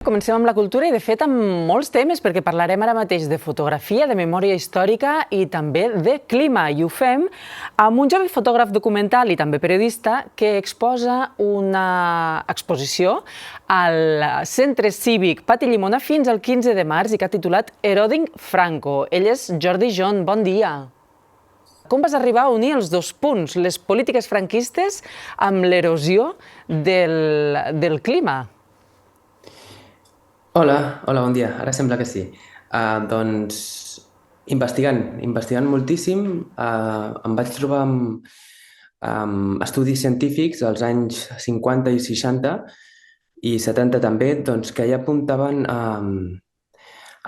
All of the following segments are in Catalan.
Comencem amb la cultura i, de fet, amb molts temes, perquè parlarem ara mateix de fotografia, de memòria històrica i també de clima. I ho fem amb un jove fotògraf documental i també periodista que exposa una exposició al Centre Cívic Pati Llimona fins al 15 de març i que ha titulat Eroding Franco. Ell és Jordi John. Bon dia. Com vas arribar a unir els dos punts, les polítiques franquistes amb l'erosió del clima? Hola, bon dia. Ara sembla que sí. Doncs investigant moltíssim, em vaig trobar amb estudis científics als anys 50 i 60 i 70 també, doncs, que ja apuntaven a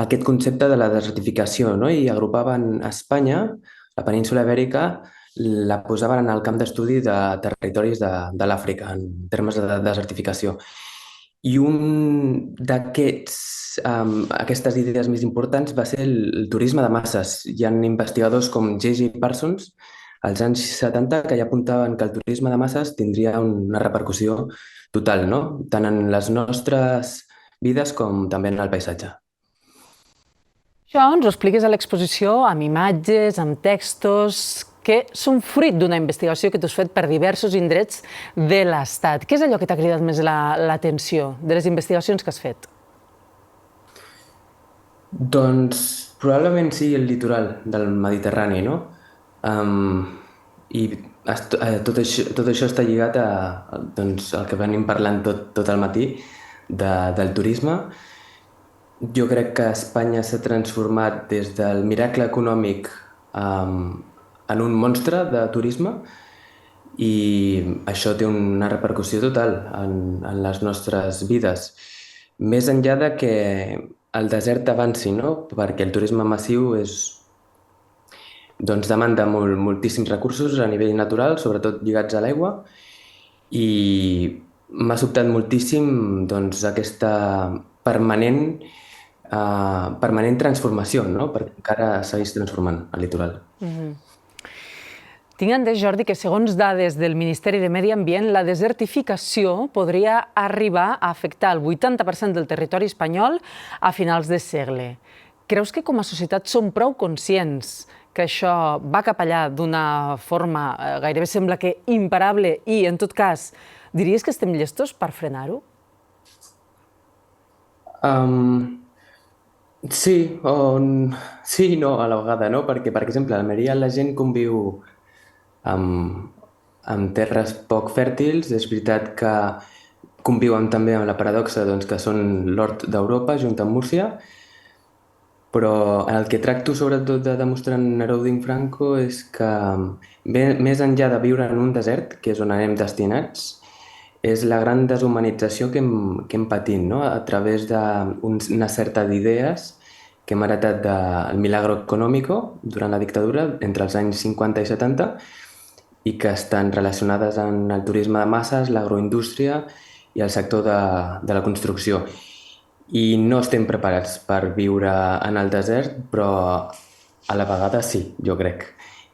aquest concepte de la desertificació, no? I agrupaven Espanya, la península Ibèrica, la posaven en el camp d'estudi de territoris de l'Àfrica, en termes de desertificació. I aquestes idees més importants va ser el turisme de masses. Hi ha investigadors com J.J. Parsons als anys 70 que ja apuntaven que el turisme de masses tindria una repercussió total, no? Tant en les nostres vides com també en el paisatge. Això ens ho expliques a l'exposició amb imatges, amb textos, que són fruit d'una investigació que tu has fet per diversos indrets de l'Estat. Què és allò que t'ha cridat més l'atenció de les investigacions que has fet? Doncs probablement sigui el litoral del Mediterrani, no? I tot això està lligat doncs, al que venim parlant tot el matí del turisme. Jo crec que Espanya s'ha transformat des del miracle econòmic en un monstre de turisme i això té una repercussió total en les nostres vides. Més enllà de que el desert avanci, no? Perquè el turisme massiu doncs, demanda moltíssims recursos a nivell natural, sobretot lligats a l'aigua, i m'ha sobtat moltíssim doncs, aquesta permanent transformació, no? Perquè encara segueix transformant el litoral. Tinc entès, Jordi, que segons dades del Ministeri de Medi Ambient, la desertificació podria arribar a afectar el 80% del territori espanyol a finals de segle. Creus que com a societat som prou conscients que això va cap allà d'una forma gairebé sembla que imparable i, en tot cas, diries que estem llestos per frenar-ho? Sí i no a la vegada, no? Perquè, per exemple, a Almeria la gent conviu amb terres poc fèrtils. És veritat que conviuen també amb la paradoxa doncs, que són l'hort d'Europa, junt amb Múrcia, però el que tracto sobretot de demostrar en Eroding Franco és que més enllà de viure en un desert, que és on anem destinats, és la gran deshumanització que hem patit, no? A través d'una certa d'idees que hem heretat del milagro econòmico durant la dictadura entre els anys 50 i 70 i que estan relacionades amb el turisme de masses, l'agroindústria i el sector de la construcció. I no estem preparats per viure en el desert, però a la vegada sí, jo crec.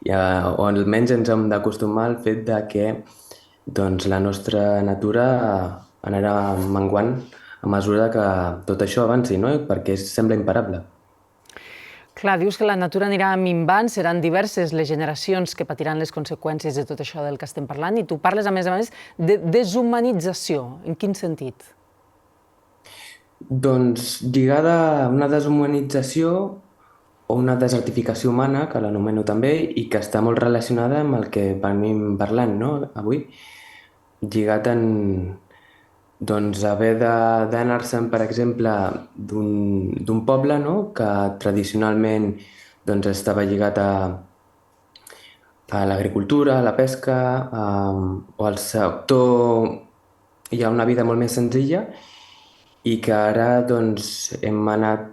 O almenys ens hem d'acostumar al fet que doncs, la nostra natura anarà menguant a mesura que tot això avanci, no? Perquè sembla imparable. Clar, dius que la natura anirà minvant, seran diverses les generacions que patiran les conseqüències de tot això del que estem parlant, i tu parles, a més, de deshumanització. En quin sentit? Doncs lligada a una deshumanització o una desertificació humana, que l'anomeno també, i que està molt relacionada amb el que venim parlant, no? Avui, lligat doncs, haver d'anar-se'n, per exemple, d'un poble, no? Que tradicionalment doncs, estava lligat a l'agricultura, a la pesca, o al sector. Hi ha una vida molt més senzilla i que ara doncs, hem anat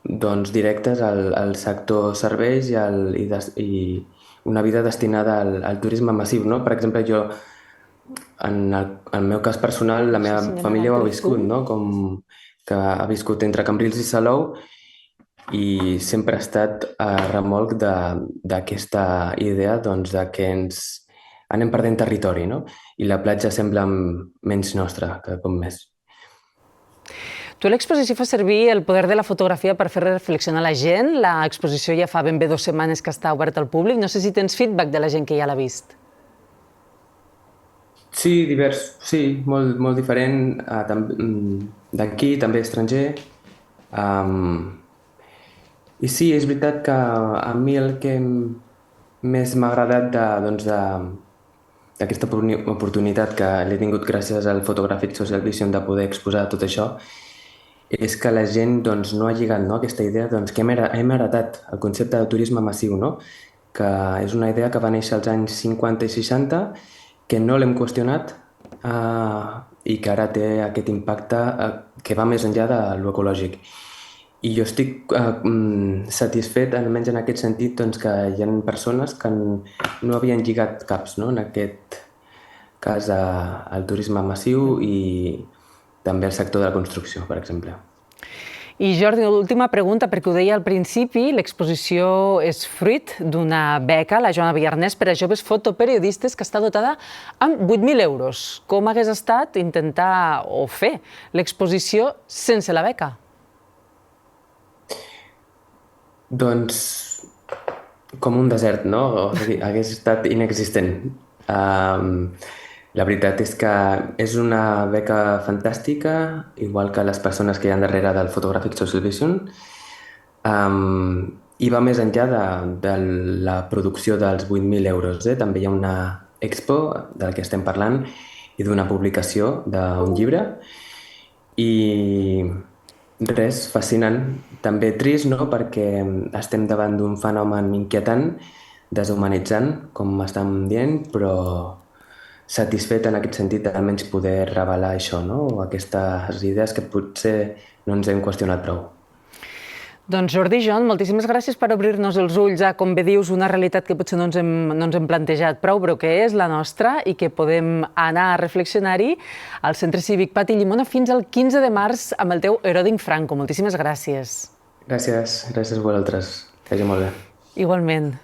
doncs, directes al sector serveis i una vida destinada al turisme massiu, no? Per exemple, jo, en el meu cas personal, la meva família ho ha viscut, no? Com que ha viscut entre Cambrils i Salou i sempre ha estat a remolc d'aquesta idea doncs, de que ens anem perdent territori, no? I la platja sembla menys nostra cada cop més. Tu a l'exposició fas servir el poder de la fotografia per fer reflexionar la gent. L'exposició ja fa ben bé 2 setmanes que està oberta al públic. No sé si tens feedback de la gent que ja l'ha vist. Sí, divers, sí, molt diferent, d'aquí, també estranger. Um, I sí, és veritat que a mi el que més m'ha agradat d'aquesta oportunitat que l'he tingut gràcies al Photographic Social Vision de poder exposar tot això és que la gent doncs, no ha lligat, no, aquesta idea doncs, que hem heretat el concepte de turisme massiu, no? Que és una idea que va néixer als anys 50 i 60, que no l'hem qüestionat i que ara té aquest impacte que va més enllà de l'ecològic. I jo estic satisfet, almenys en aquest sentit, doncs, que hi ha persones que no havien lligat caps, no? En aquest cas al turisme massiu i també al sector de la construcció, per exemple. I Jordi, l'última pregunta, perquè ho deia al principi, l'exposició és fruit d'una beca, la Joana Villarnès, per a joves fotoperiodistes, que està dotada amb 8.000 euros. Com hagués estat intentar o fer l'exposició sense la beca? Doncs com un desert, no? O sigui, hagués estat inexistent. La veritat és que és una beca fantàstica, igual que les persones que hi ha darrere del Photographic Social Vision, i va més enllà de la producció dels 8.000 euros. També hi ha una expo del que estem parlant i d'una publicació d'un llibre. I res, fascinant. També trist, no?, perquè estem davant d'un fenomen inquietant, deshumanitzant, com m'estan dient, però satisfet en aquest sentit almenys poder revelar això, no?, o aquestes idees que potser no ens hem qüestionat prou. Doncs Jordi i Jon, moltíssimes gràcies per obrir-nos els ulls a, com bé dius, una realitat que potser no ens hem plantejat prou, però que és la nostra i que podem anar a reflexionar-hi al Centre Cívic Pati Llimona fins al 15 de març amb el teu Heròding Franco. Moltíssimes gràcies. Gràcies a vosaltres. Que vagi molt bé. Igualment.